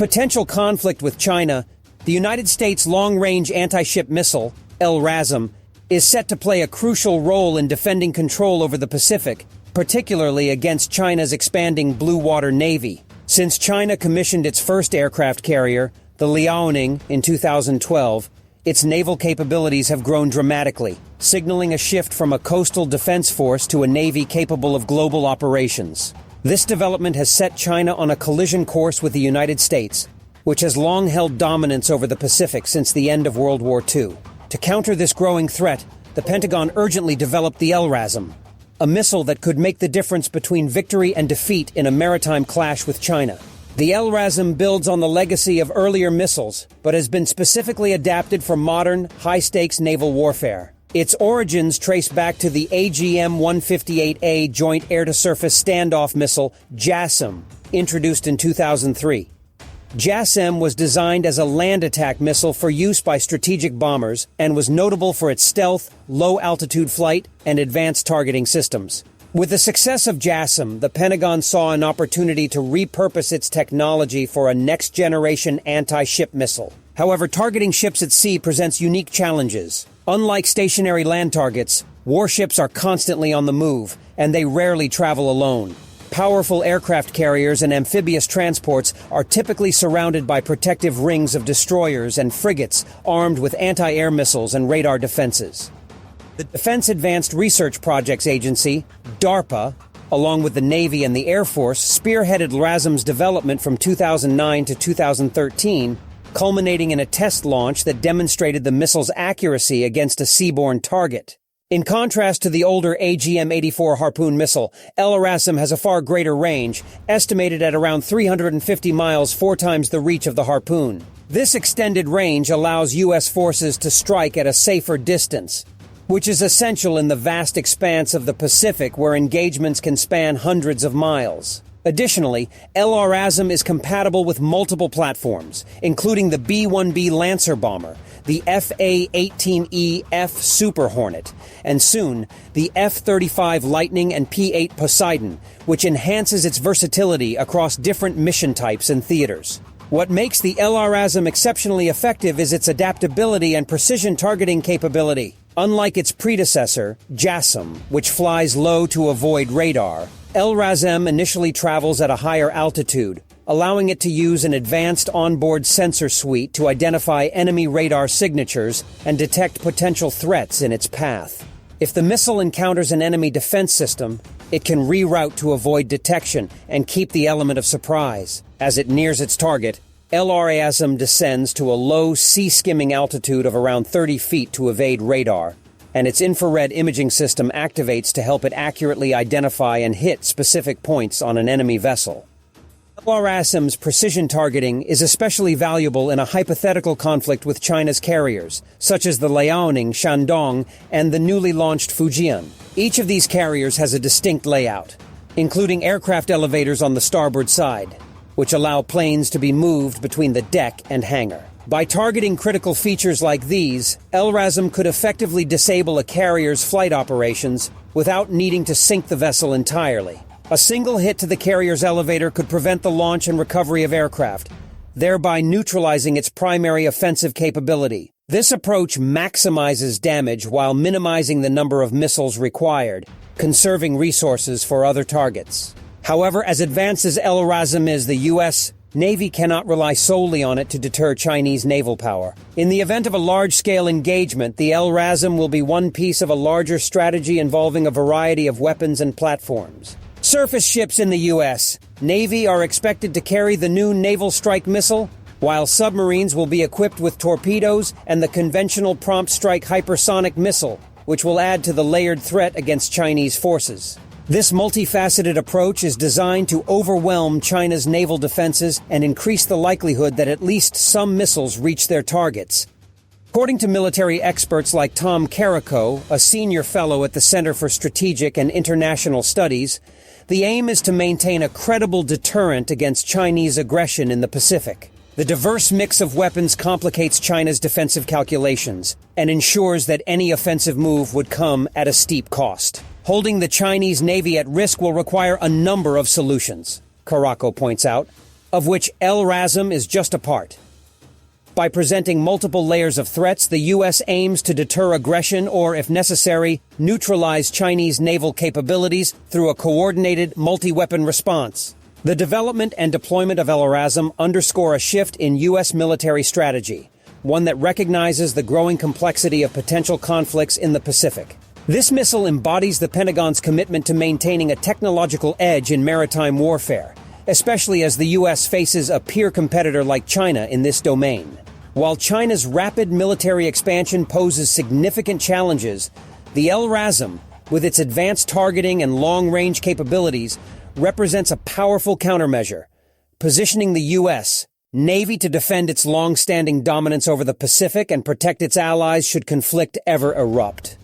potential conflict with China, the United States Long-Range Anti-Ship Missile, LRASM, is set to play a crucial role in defending control over the Pacific, particularly against China's expanding Blue Water Navy. Since China commissioned its first aircraft carrier, the Liaoning, in 2012, its naval capabilities have grown dramatically, signaling a shift from a coastal defense force to a navy capable of global operations. This development has set China on a collision course with the United States, which has long held dominance over the Pacific since the end of World War II. To counter this growing threat, the Pentagon urgently developed the LRASM, a missile that could make the difference between victory and defeat in a maritime clash with China. The LRASM builds on the legacy of earlier missiles, but has been specifically adapted for modern, high-stakes naval warfare. Its origins trace back to the AGM-158A Joint Air-to-Surface Standoff Missile, JASSM, introduced in 2003. JASSM was designed as a land attack missile for use by strategic bombers and was notable for its stealth, low-altitude flight, and advanced targeting systems. With the success of JASSM, the Pentagon saw an opportunity to repurpose its technology for a next-generation anti-ship missile. However, targeting ships at sea presents unique challenges. Unlike stationary land targets, warships are constantly on the move, and they rarely travel alone. Powerful aircraft carriers and amphibious transports are typically surrounded by protective rings of destroyers and frigates armed with anti-air missiles and radar defenses. The Defense Advanced Research Projects Agency, DARPA, along with the Navy and the Air Force, spearheaded LRASM's development from 2009 to 2013, culminating in a test launch that demonstrated the missile's accuracy against a seaborne target. In contrast to the older AGM-84 Harpoon missile, LRASM has a far greater range, estimated at around 350 miles, 4 times the reach of the Harpoon. This extended range allows U.S. forces to strike at a safer distance, which is essential in the vast expanse of the Pacific where engagements can span hundreds of miles. Additionally, LRASM is compatible with multiple platforms, including the B-1B Lancer bomber, the FA-18E-F Super Hornet, and soon, the F-35 Lightning and P-8 Poseidon, which enhances its versatility across different mission types and theaters. What makes the LRASM exceptionally effective is its adaptability and precision targeting capability. Unlike its predecessor, JASSM, which flies low to avoid radar, LRASM initially travels at a higher altitude, allowing it to use an advanced onboard sensor suite to identify enemy radar signatures and detect potential threats in its path. If the missile encounters an enemy defense system, it can reroute to avoid detection and keep the element of surprise. As it nears its target, LRASM descends to a low sea-skimming altitude of around 30 feet to evade radar, and its infrared imaging system activates to help it accurately identify and hit specific points on an enemy vessel. LRASM's precision targeting is especially valuable in a hypothetical conflict with China's carriers, such as the Liaoning, Shandong, and the newly launched Fujian. Each of these carriers has a distinct layout, including aircraft elevators on the starboard side, which allow planes to be moved between the deck and hangar. By targeting critical features like these, LRASM could effectively disable a carrier's flight operations without needing to sink the vessel entirely. A single hit to the carrier's elevator could prevent the launch and recovery of aircraft, thereby neutralizing its primary offensive capability. This approach maximizes damage while minimizing the number of missiles required, conserving resources for other targets. However, as advanced as LRASM is, the U.S. Navy cannot rely solely on it to deter Chinese naval power. In the event of a large-scale engagement, the LRASM will be one piece of a larger strategy involving a variety of weapons and platforms. Surface ships in the U.S. Navy are expected to carry the new Naval Strike Missile, while submarines will be equipped with torpedoes and the conventional Prompt Strike Hypersonic Missile, which will add to the layered threat against Chinese forces. This multifaceted approach is designed to overwhelm China's naval defenses and increase the likelihood that at least some missiles reach their targets. According to military experts like Tom Carrico, a senior fellow at the Center for Strategic and International Studies, the aim is to maintain a credible deterrent against Chinese aggression in the Pacific. The diverse mix of weapons complicates China's defensive calculations and ensures that any offensive move would come at a steep cost. Holding the Chinese Navy at risk will require a number of solutions, Carrico points out. of which LRASM is just a part. By presenting multiple layers of threats, the U.S. aims to deter aggression or, if necessary, neutralize Chinese naval capabilities through a coordinated multi-weapon response. The development and deployment of LRASM underscore a shift in U.S. military strategy, one that recognizes the growing complexity of potential conflicts in the Pacific. This missile embodies the Pentagon's commitment to maintaining a technological edge in maritime warfare, especially as the U.S. faces a peer competitor like China in this domain. While China's rapid military expansion poses significant challenges, the LRASM, with its advanced targeting and long-range capabilities, represents a powerful countermeasure, positioning the U.S. Navy to defend its long-standing dominance over the Pacific and protect its allies should conflict ever erupt.